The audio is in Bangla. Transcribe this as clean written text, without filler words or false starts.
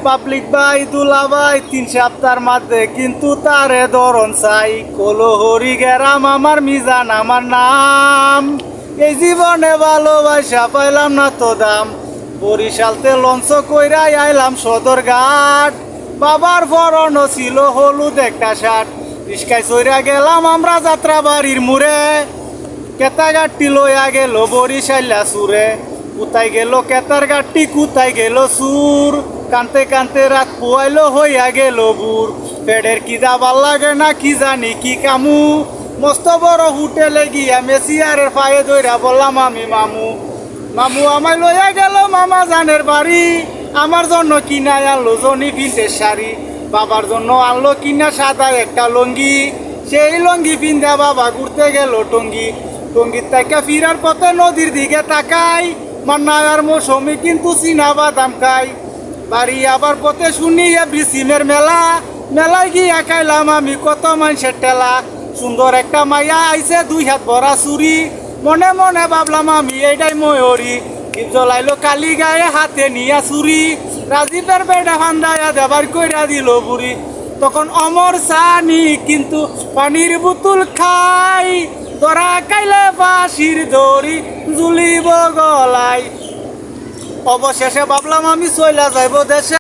পাবলিক ভাই দুলাভাই 3 সপ্তাহের মধ্যে কিন্তু তারে ধরন চাই কলহরি গেরাম আমার মিজান আমার নাম এই জীবনে ভালোবাসা পাইলাম না তো দাম বরিশালতে লঞ্চ কইরা আইলাম সদরঘাট বাবার ফরনো ছিল হলুদ একটা শার্ট রিস্কায় চইরা গেলাম আমরা যাত্রা বাড়ির মুড়ে কেতা গাড়টি লইয়া গেল বরিশাইলা সুরে কোথায় গেল কেতার গাড়টি কোথায় গেল সুর কানতে কানতে রাত পোয়াইলো হইয়া গেল বুর পেটের কি দাবার লাগে না কি জানি কি কামু মস্ত বড় হোটেলে গিয়া মেসিয়ারের পায়ে দইরা বললাম আমি মামু মামু আমায় লইয়া গেল মামা জানের বাড়ি আমার জন্য কিনা আনলো জনি পিন্টের শাড়ি বাবার জন্য আনলো কিনা সাদা একটা লঙ্গি সেই লঙ্গি পিন্ধা বাবা ঘুরতে গেল টঙ্গি টঙ্গির তাইকা ফিরার পথে নদীর দিকে তাকাই মান্নার মৌসুমি কিন্তু চিনা বাদাম খাই বাড়ি আবার পথে শুনি বিসিমের মেলা মেলায় গিয়া খাইলাম আমি কত মানুষের টেলা সুন্দর একটা মাইয়া আইছে 2 হাত ভরা চুরি মনে মনে ভাবলাম আমি এইটাই ময়ূরী জ্বলাইলো কালি গায়ে হাতে নিয়া চুরি রাজীবের বেড়া ফান্দায়া দেবার কইরা দিল বুড়ি তখন অমর সানি কিন্তু পানির বোতল খাই ধরা কাইলে ফাঁসির দড়ি ঝুলিব গলায় অবশেষে ভাবলাম আমি চইলা যাইব দেশে।